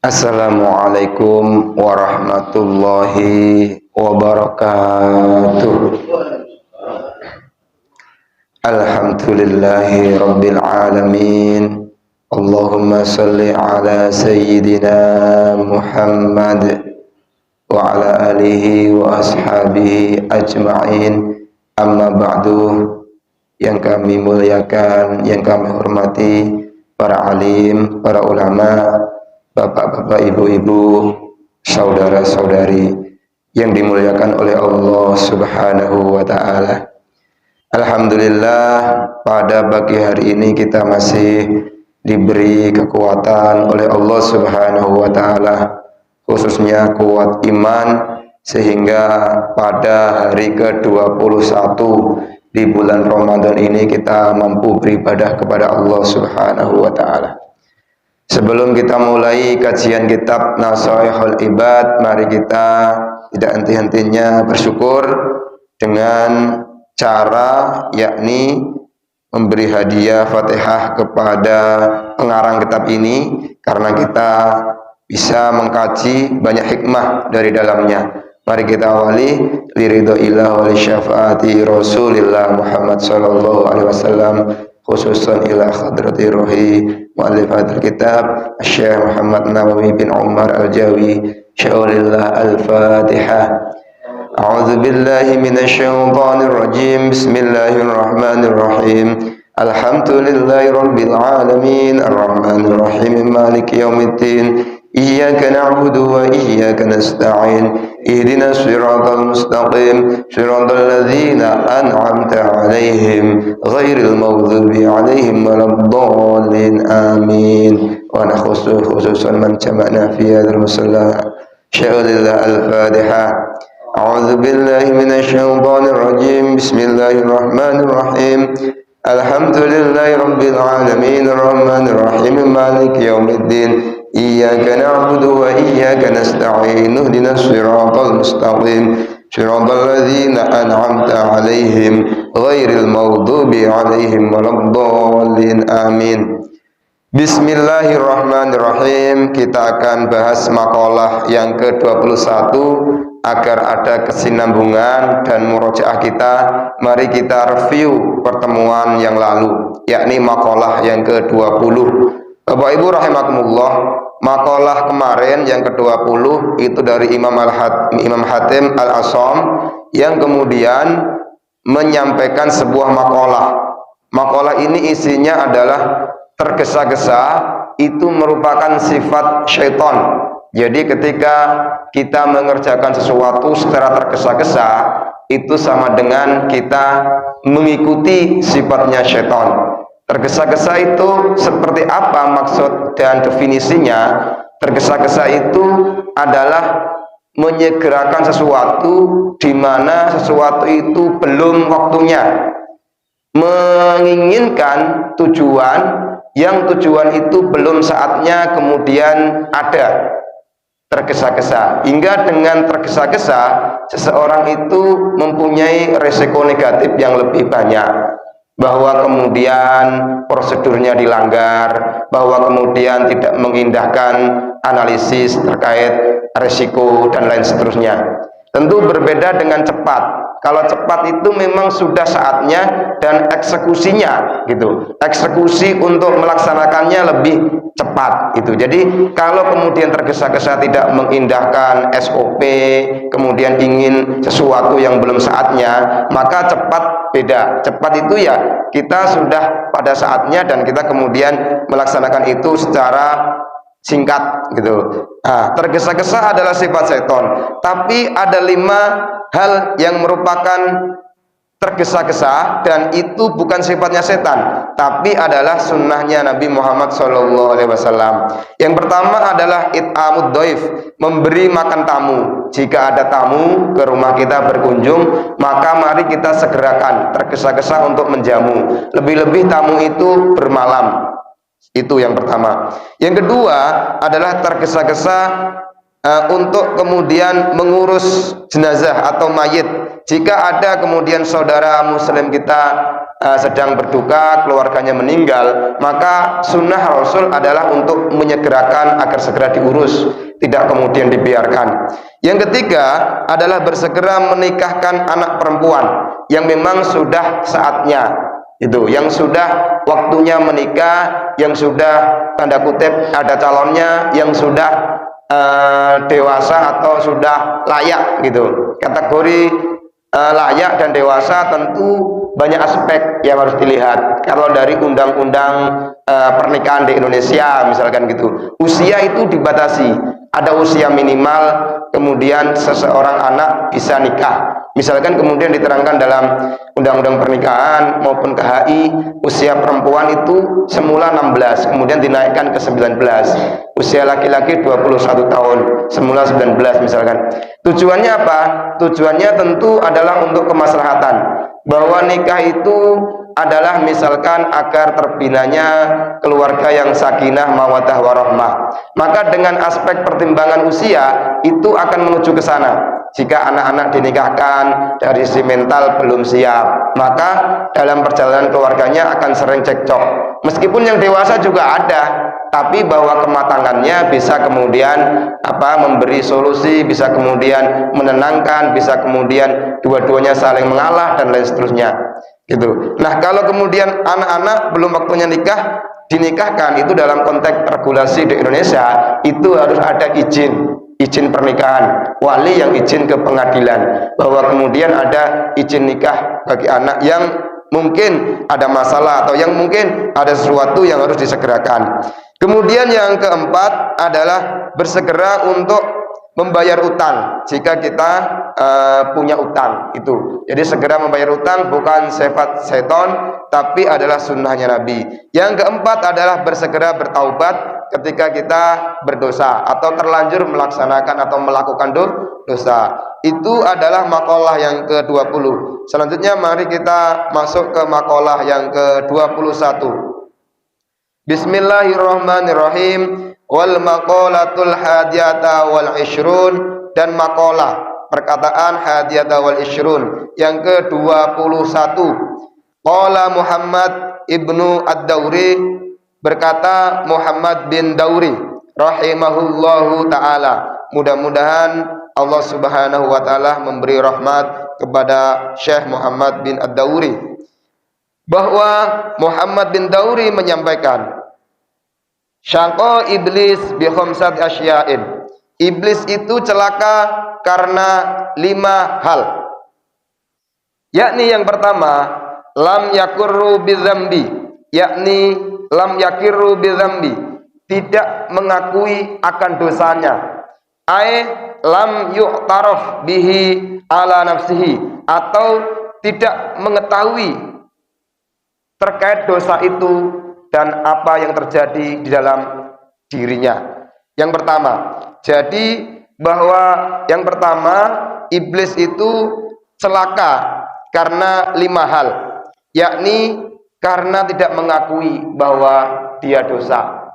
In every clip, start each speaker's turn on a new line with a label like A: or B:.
A: Assalamualaikum warahmatullahi wabarakatuh. Alhamdulillahi rabbil alamin. Allahumma salli ala sayyidina Muhammad wa ala alihi wa ashabihi ajma'in. Amma ba'du. Yang kami muliakan, yang kami hormati para alim, para ulama, bapak-bapak, ibu-ibu, saudara-saudari yang dimuliakan oleh Allah Subhanahu wa ta'ala. Alhamdulillah, pada pagi hari ini kita masih diberi kekuatan oleh Allah Subhanahu wa ta'ala, khususnya kuat iman, sehingga pada hari ke-21 di bulan Ramadan ini kita mampu beribadah kepada Allah Subhanahu wa ta'ala. Sebelum kita mulai kajian kitab Nasaihul Ibad, mari kita tidak henti-hentinya bersyukur dengan cara yakni memberi hadiah Fatihah kepada pengarang kitab ini, karena kita bisa mengkaji banyak hikmah dari dalamnya. Mari kita awali liridhoillah wa li syafaati Rasulillah Muhammad sallallahu alaihi wasallam, khususan ila hadrati ruhi mu'allifat kitab Syekh Muhammad Nawawi bin Umar Al-Jawi. Sya'ulillah Al-Fatihah. A'udzu billahi minasyaitonir rajim. Bismillahirrahmanirrahim. Alhamdulillahi rabbil alamin, arrahmanir rahim, maliki yaumiddin. Iyyaka na'budu wa iyyaka nasta'in. Ihdinas siratal mustaqim, siratal ladzina an'amta 'alaihim ghairil maghdubi 'alaihim waladdallin. Amin. Wa nakhussu khususan man jama'na fi hadzal musalla. Sya'ulillah Al-Fatihah. A'udzu billahi minasyaitonir rajim. Bismillahirrahmanirrahim. Alhamdulillahi rabbil alamin, arrahmanir rahim, maliki yaumiddin. Iyyaka na'budu wa iyyaka nasta'in. Ihdinas siratal mustaqim, siratal ladzina an'amta 'alaihim ghairil maghdubi 'alaihim waladdallin. Amin. Bismillahirrahmanirrahim. Kita akan bahas makalah yang ke-21 agar ada kesinambungan dan murojaah kita. Mari kita review pertemuan yang lalu, yakni makalah yang ke-20. Bapak Ibu rahimakumullah, makalah kemarin yang ke-20 itu dari Imam Hatim Al-Asham, yang kemudian menyampaikan sebuah makalah. Makalah ini isinya adalah tergesa-gesa itu merupakan sifat syaitan. Jadi ketika kita mengerjakan sesuatu secara tergesa-gesa, itu sama dengan kita mengikuti sifatnya syaitan. Tergesa-gesa itu seperti apa maksud dan definisinya? Tergesa-gesa itu adalah menyegerakan sesuatu di mana sesuatu itu belum waktunya, menginginkan tujuan yang tujuan itu belum saatnya kemudian ada. Tergesa-gesa, hingga dengan tergesa-gesa seseorang itu mempunyai resiko negatif yang lebih banyak, bahwa kemudian prosedurnya dilanggar, bahwa kemudian tidak mengindahkan analisis terkait resiko dan lain seterusnya. Tentu berbeda dengan cepat. Kalau cepat itu memang sudah saatnya dan eksekusinya gitu. Eksekusi untuk melaksanakannya lebih cepat itu. Jadi kalau kemudian tergesa-gesa tidak mengindahkan SOP, kemudian ingin sesuatu yang belum saatnya, maka cepat beda. Cepat itu ya kita sudah pada saatnya dan kita kemudian melaksanakan itu secara singkat gitu. Nah, tergesa-gesa adalah sifat seton. Tapi ada 5 hal yang merupakan tergesa-gesa dan itu bukan sifatnya setan, tapi adalah sunnahnya Nabi Muhammad SAW. Yang pertama adalah it'amud dhaif, memberi makan tamu. Jika ada tamu ke rumah kita berkunjung, maka mari kita segerakan tergesa-gesa untuk menjamu. Lebih-lebih tamu itu bermalam. Itu yang pertama. Yang kedua adalah tergesa-gesa untuk kemudian mengurus jenazah atau mayit. Jika ada kemudian saudara muslim kita sedang berduka, keluarganya meninggal, maka sunnah Rasul adalah untuk menyegerakan agar segera diurus, tidak kemudian dibiarkan. Yang ketiga adalah bersegera menikahkan anak perempuan yang memang sudah saatnya, itu yang sudah waktunya menikah, yang sudah tanda kutip ada calonnya, yang sudah dewasa atau sudah layak gitu. Kategori layak dan dewasa tentu banyak aspek yang harus dilihat. Kalau dari undang-undang pernikahan di Indonesia misalkan gitu, usia itu dibatasi, ada usia minimal, kemudian seseorang anak bisa nikah. Misalkan kemudian diterangkan dalam undang-undang pernikahan maupun KHI, usia perempuan itu semula 16, kemudian dinaikkan ke 19. Usia laki-laki 21 tahun, semula 19 misalkan. Tujuannya apa? Tujuannya tentu adalah untuk kemaslahatan, bahwa nikah itu adalah misalkan agar terbinanya keluarga yang sakinah mawaddah warahmah. Maka dengan aspek pertimbangan usia itu akan menuju ke sana. Jika anak-anak dinikahkan dari sisi mental belum siap, maka dalam perjalanan keluarganya akan sering cekcok. Meskipun yang dewasa juga ada, tapi bahwa kematangannya bisa kemudian memberi solusi, bisa kemudian menenangkan, bisa kemudian dua-duanya saling mengalah dan lain seterusnya gitu. Nah, kalau kemudian anak-anak belum waktunya nikah dinikahkan, itu dalam konteks regulasi di Indonesia itu harus ada izin pernikahan, wali yang izin ke pengadilan, bahwa kemudian ada izin nikah bagi anak yang mungkin ada masalah atau yang mungkin ada sesuatu yang harus disegerakan. Kemudian yang keempat adalah bersegera untuk membayar utang jika kita punya utang itu. Jadi segera membayar utang bukan sifat seton, tapi adalah sunnahnya Nabi. Yang keempat adalah bersegera bertaubat ketika kita berdosa atau terlanjur melaksanakan atau melakukan dosa. Itu adalah makalah yang ke-20. Selanjutnya mari kita masuk ke makalah yang ke-21. Bismillahirrahmanirrahim. Wal maqalatul hadiyata wal ishrun, dan makalah perkataan hadiyata wal ishrun yang ke-21. Qala Muhammad ibnu ad-Dauri, berkata Muhammad bin Dauri rahimahullahu ta'ala, mudah-mudahan Allah subhanahu wa ta'ala memberi rahmat kepada Syekh Muhammad bin ad-Dauri, bahwa Muhammad bin Dauri menyampaikan, syaqa iblis bi khamsati asya'in, iblis itu celaka karena 5 hal, yakni yang pertama lam yakurru bidzambi, yakni lam yakirru bidzambi, tidak mengakui akan dosanya, lam yu'taraf bihi ala nafsihi, atau tidak mengetahui terkait dosa itu dan apa yang terjadi di dalam dirinya. Yang pertama, jadi bahwa yang pertama iblis itu celaka karena 5 hal, yakni karena tidak mengakui bahwa dia dosa.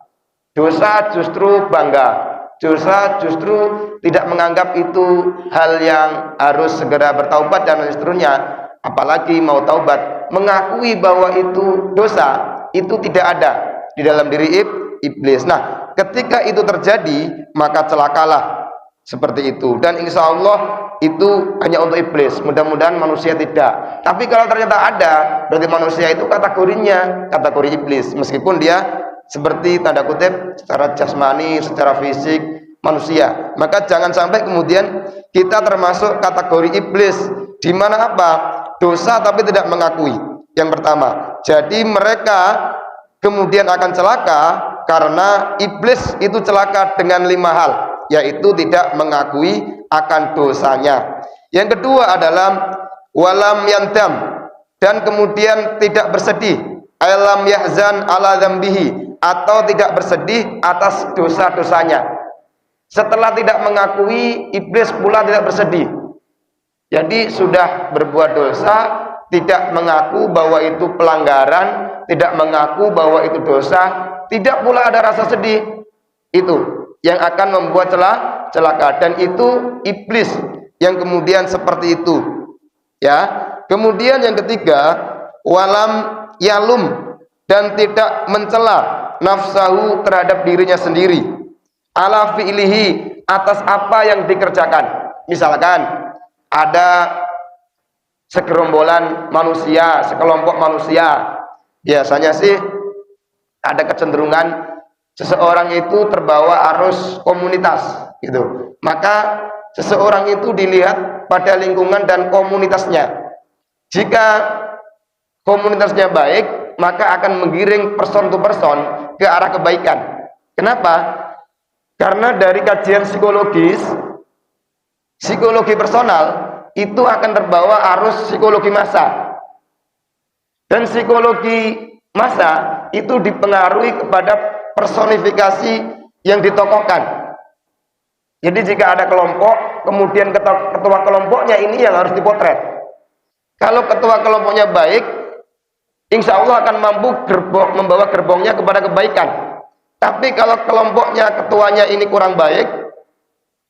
A: Dosa justru bangga, dosa justru tidak menganggap itu hal yang harus segera bertaubat dan seterusnya. Apalagi mau taubat, mengakui bahwa itu dosa, itu tidak ada di dalam diri iblis. Nah, ketika itu terjadi, maka celakalah seperti itu. Dan insya Allah itu hanya untuk iblis, mudah-mudahan manusia tidak. Tapi kalau ternyata ada, berarti manusia itu kategorinya kategori iblis, meskipun dia seperti tanda kutip secara jasmani, secara fisik manusia. Maka jangan sampai kemudian kita termasuk kategori iblis, di mana apa? Dosa tapi tidak mengakui. Yang pertama, jadi mereka kemudian akan celaka karena iblis itu celaka dengan 5 hal, yaitu tidak mengakui akan dosanya. Yang kedua adalah walam yandam, dan kemudian tidak bersedih, alam yahzan ala dzambihi, atau tidak bersedih atas dosa-dosanya. Setelah tidak mengakui, iblis pula tidak bersedih. Jadi sudah berbuat dosa, tidak mengaku bahwa itu pelanggaran, tidak mengaku bahwa itu dosa, tidak pula ada rasa sedih. Itu yang akan membuat celaka. Dan itu iblis yang kemudian seperti itu. Ya. Kemudian yang ketiga, walam yalum, dan tidak mencela nafsahu terhadap dirinya sendiri, ala fi'lihi, atas apa yang dikerjakan. Misalkan ada segerombolan manusia, sekelompok manusia, biasanya sih ada kecenderungan seseorang itu terbawa arus komunitas gitu. Maka seseorang itu dilihat pada lingkungan dan komunitasnya. Jika komunitasnya baik, maka akan menggiring person to person ke arah kebaikan. Kenapa? Karena dari kajian psikologi personal, itu akan terbawa arus psikologi massa. Dan psikologi massa itu dipengaruhi kepada personifikasi yang ditokohkan. Jadi jika ada kelompok, kemudian ketua kelompoknya ini yang harus dipotret. Kalau ketua kelompoknya baik, insya Allah akan mampu membawa gerbongnya kepada kebaikan. Tapi kalau kelompoknya, ketuanya ini kurang baik,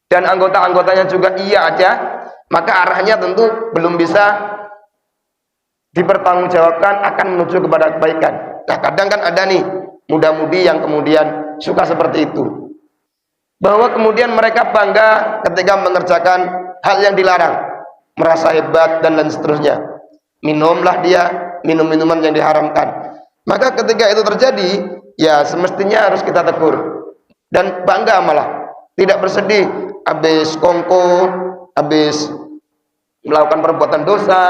A: dan anggota-anggotanya juga iya aja, maka arahnya tentu belum bisa dipertanggungjawabkan akan menuju kepada kebaikan. Nah, kadang kan ada nih muda-mudi yang kemudian suka seperti itu, bahwa kemudian mereka bangga ketika mengerjakan hal yang dilarang, merasa hebat dan lain seterusnya. Minumlah dia minum-minuman yang diharamkan. Maka ketika itu terjadi, ya semestinya harus kita tegur dan bangga, malah tidak bersedih habis kongko, habis melakukan perbuatan dosa,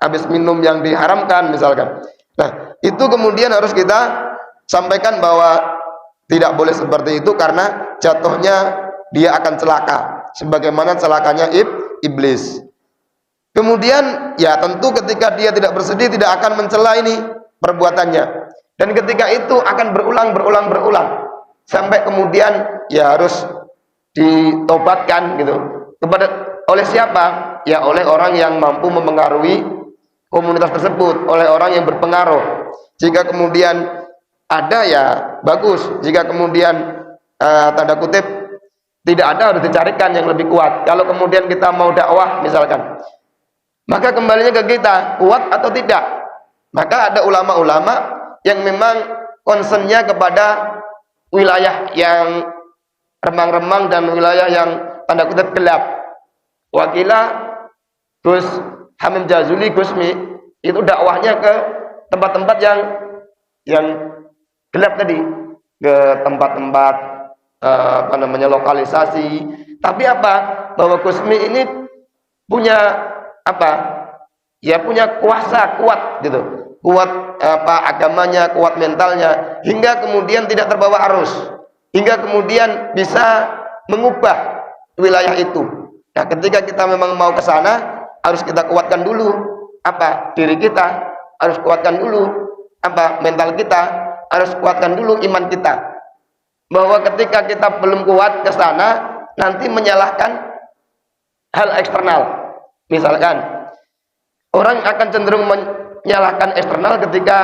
A: habis minum yang diharamkan misalkan. Nah, itu kemudian harus kita sampaikan bahwa tidak boleh seperti itu, karena jatuhnya dia akan celaka sebagaimana celakanya iblis. Kemudian ya tentu ketika dia tidak bersedih, tidak akan mencela ini perbuatannya. Dan ketika itu akan berulang sampai kemudian ya harus ditobatkan gitu. Oleh siapa? Ya oleh orang yang mampu memengaruhi komunitas tersebut, oleh orang yang berpengaruh. Jika kemudian ada, ya bagus. Jika kemudian tanda kutip tidak ada, harus dicarikan yang lebih kuat. Kalau kemudian kita mau dakwah misalkan, maka kembalinya ke kita, kuat atau tidak. Maka ada ulama-ulama yang memang concernnya kepada wilayah yang remang-remang dan wilayah yang tanda kutip gelap. Wakila Gus Hamim Jazuli Gusmi itu dakwahnya ke tempat-tempat yang gelap tadi, ke tempat-tempat lokalisasi. Tapi apa? Bahwa Gusmi ini punya punya kuasa kuat gitu, kuat agamanya, kuat mentalnya, hingga kemudian tidak terbawa arus, hingga kemudian bisa mengubah wilayah itu. Nah, ketika kita memang mau ke sana, harus kita kuatkan dulu diri kita, harus kuatkan dulu mental kita, harus kuatkan dulu iman kita, bahwa ketika kita belum kuat ke sana, nanti menyalahkan hal eksternal. Misalkan orang akan cenderung menyalahkan eksternal ketika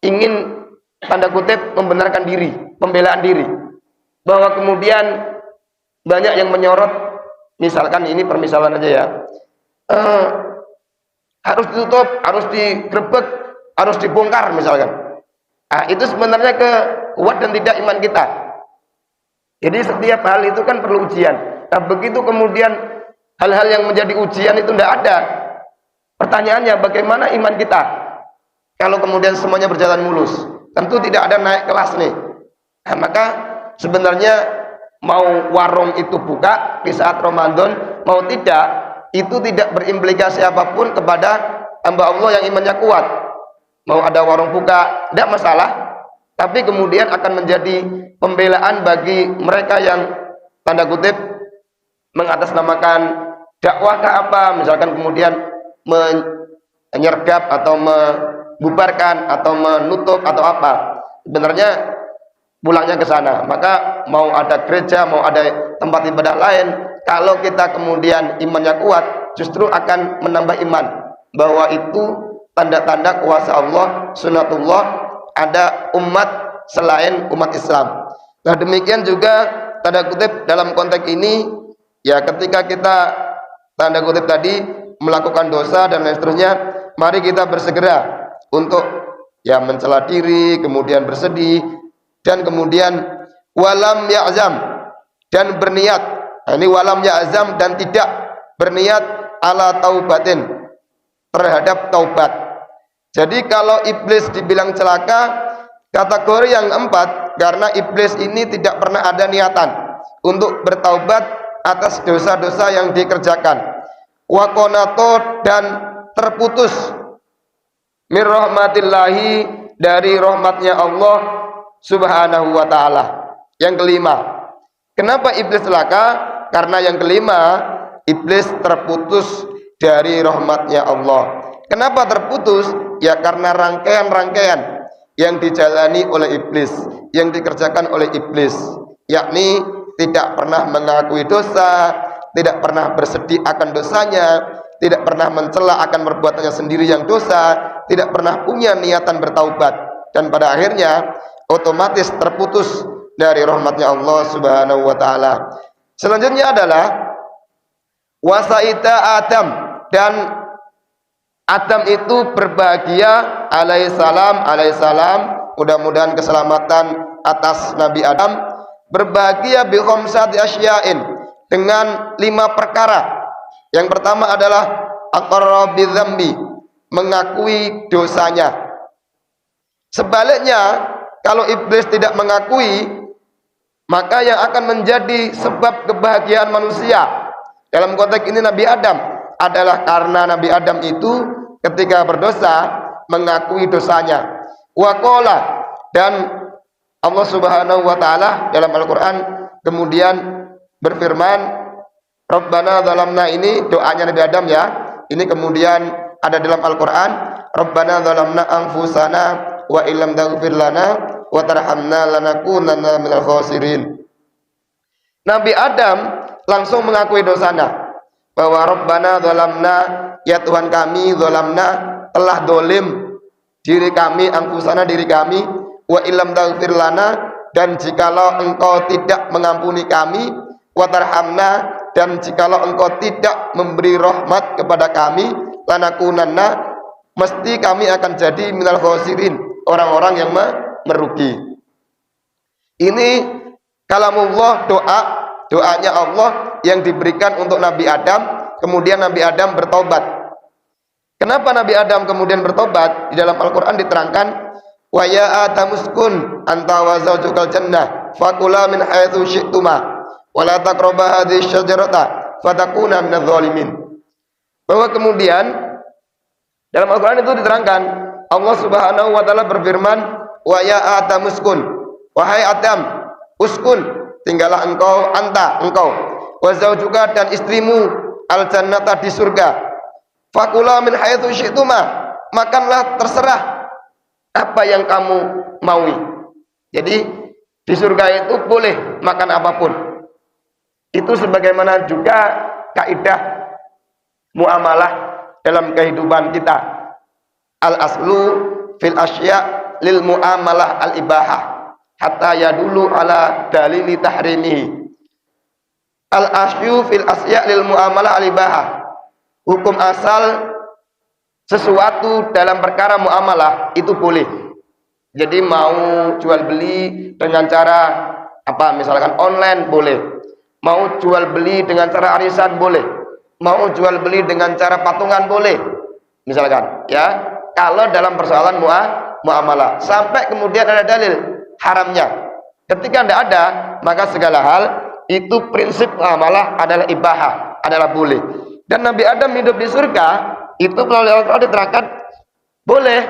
A: ingin tanda kutip membenarkan diri, pembelaan diri, bahwa kemudian banyak yang menyorot, misalkan ini permisalan aja ya, harus ditutup, harus digerebek, harus dibongkar misalkan. Itu sebenarnya kuat dan tidak iman kita. Jadi setiap hal itu kan perlu ujian. Nah, begitu kemudian hal-hal yang menjadi ujian itu tidak ada, pertanyaannya bagaimana iman kita kalau kemudian semuanya berjalan mulus? Tentu tidak ada naik kelas nih. Nah, maka sebenarnya mau warung itu buka di saat Ramadan, mau tidak, itu tidak berimplikasi apapun kepada hamba Allah yang imannya kuat. Mau ada warung buka, tidak masalah, tapi kemudian akan menjadi pembelaan bagi mereka yang tanda kutip mengatasnamakan dakwah ke misalkan kemudian menyergap atau membubarkan atau menutup atau sebenarnya pulangnya ke sana. Maka mau ada gereja, mau ada tempat ibadah lain, kalau kita kemudian imannya kuat, justru akan menambah iman bahwa itu tanda-tanda kuasa Allah, sunnatullah, ada umat selain umat Islam. Nah, demikian juga tanda kutip dalam konteks ini ya ketika kita tanda kutip tadi melakukan dosa dan lain seterusnya, mari kita bersegera untuk ya mencela diri, kemudian bersedih, dan kemudian walam ya'zam, dan berniat. Nah, ini walam ya'zam, dan tidak berniat ala taubatin, terhadap taubat. Jadi kalau iblis dibilang celaka, kategori yang keempat, karena iblis ini tidak pernah ada niatan untuk bertaubat atas dosa-dosa yang dikerjakan. Wa qanato, dan terputus min rahmatillahi, dari rahmatnya Allah subhanahu wa ta'ala. Yang kelima, kenapa iblis celaka? Karena yang kelima, iblis terputus dari rahmatnya Allah. Kenapa terputus? Ya karena rangkaian-rangkaian yang dijalani oleh iblis, yang dikerjakan oleh iblis, yakni tidak pernah mengakui dosa, tidak pernah bersedih akan dosanya, tidak pernah mencela akan perbuatannya sendiri yang dosa, tidak pernah punya niatan bertaubat, dan pada akhirnya otomatis terputus dari rahmatnya Allah subhanahu wa ta'ala. Selanjutnya adalah wasaita Adam, dan Adam itu berbahagia alaihissalam, mudah-mudahan keselamatan atas Nabi Adam, berbahagia bi khamsati asya'in, dengan 5 perkara. Yang pertama adalah aqarra bidzambi, mengakui dosanya. Sebaliknya, kalau iblis tidak mengakui, maka yang akan menjadi sebab kebahagiaan manusia dalam konteks ini Nabi Adam adalah karena Nabi Adam itu ketika berdosa mengakui dosanya. Wa qala, dan Allah subhanahu wa ta'ala dalam Al-Quran kemudian berfirman, Rabbana zalamna, ini doanya Nabi Adam ya, ini kemudian ada dalam Al-Quran, Rabbana zalamna anfusana wa illam taghfir lana wa tarhamna lanakunanna minal khasirin. Nabi Adam langsung mengakui dosanya, bahwa Rabbana zalamna, ya Tuhan kami, zalamna, telah dolim diri kami, anfusana, diri kami, wa illam taghfir lana, dan jikalau engkau tidak mengampuni kami, wa tarhamna, dan jikalau engkau tidak memberi rahmat kepada kami, lanakunanna, mesti kami akan jadi minal khasirin, orang-orang yang merugi. Ini kalamullah, doanya Allah yang diberikan untuk Nabi Adam, kemudian Nabi Adam bertobat. Kenapa Nabi Adam kemudian bertobat? Di dalam Al-Quran diterangkan, wa ya adamuskun anta wa zawjukal jannah fakula min haitsu syi'tuma wa la taqrabu hadhihi syajarata fatakuna minadh dhalimin. Bahwa kemudian dalam Al-Quran itu diterangkan, Allah subhanahu wa ta'ala berfirman, wa ya adamuskun, wahai Adam, uskun, tinggallah engkau, anta, engkau, wa zawjuka, dan istrimu, al jannata, di surga, fakula min haitsu syi'tuma, makanlah terserah apa yang kamu maui. Jadi di surga itu boleh makan apapun. Itu sebagaimana juga kaidah muamalah dalam kehidupan kita. Al aslu fil asya lil muamalah al ibahah hatta yadulu ala dalili tahrimihi. Al asyu fil asya lil muamalah al ibahah. Hukum asal sesuatu dalam perkara muamalah itu boleh. Jadi mau jual beli dengan cara apa, misalkan online boleh, mau jual beli dengan cara arisan boleh, mau jual beli dengan cara patungan boleh, misalkan ya, kalau dalam persoalan muamalah sampai kemudian ada dalil haramnya. Ketika tidak ada, maka segala hal itu prinsip muamalah adalah ibahah, adalah boleh. Dan Nabi Adam hidup di surga itu melalui Al-Quran diterangkan boleh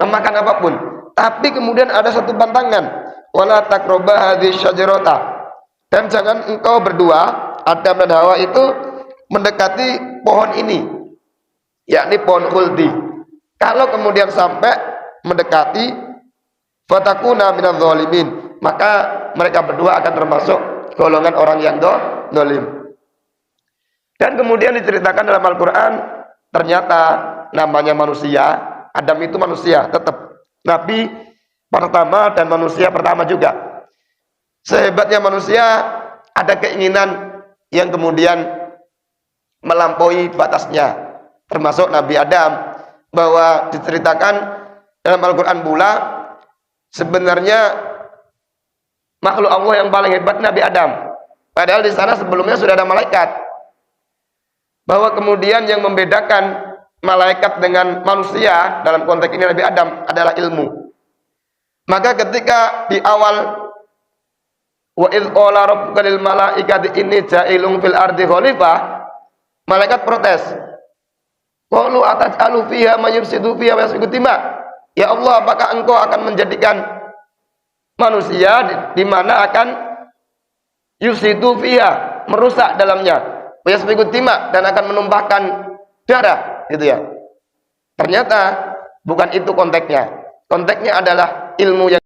A: memakan apapun, tapi kemudian ada satu pantangan, wala taqrabu hadhihi syajarata, dan jangan engkau berdua, Adam dan Hawa, itu mendekati pohon ini, yakni pohon khuldi. Kalau kemudian sampai mendekati, fatakuna minadh dhalimin, maka mereka berdua akan termasuk golongan orang yang zalim. Dan kemudian diceritakan dalam Al-Quran, ternyata namanya manusia, Adam itu manusia, tetap Nabi pertama dan manusia pertama juga. Sehebatnya manusia, ada keinginan yang kemudian melampaui batasnya, termasuk Nabi Adam, bahwa diceritakan dalam Al-Quran pula sebenarnya makhluk Allah yang paling hebat Nabi Adam, padahal di sana sebelumnya sudah ada malaikat. Bahwa kemudian yang membedakan malaikat dengan manusia dalam konteks ini Nabi Adam adalah ilmu. Maka ketika di awal wa idz qala rabbuka lil malaikati inni ja'ilun fil ardi khalifah, malaikat protes. Qalu ataj'alu fiha may yufsidu fiha wa yasfiku dima. Ya Allah, apakah engkau akan menjadikan manusia di mana akan yufsidu fiha, merusak dalamnya, wa yasfiku dima, dan akan menumpahkan darah, gitu ya. Ternyata bukan itu konteksnya. Konteksnya adalah ilmu yang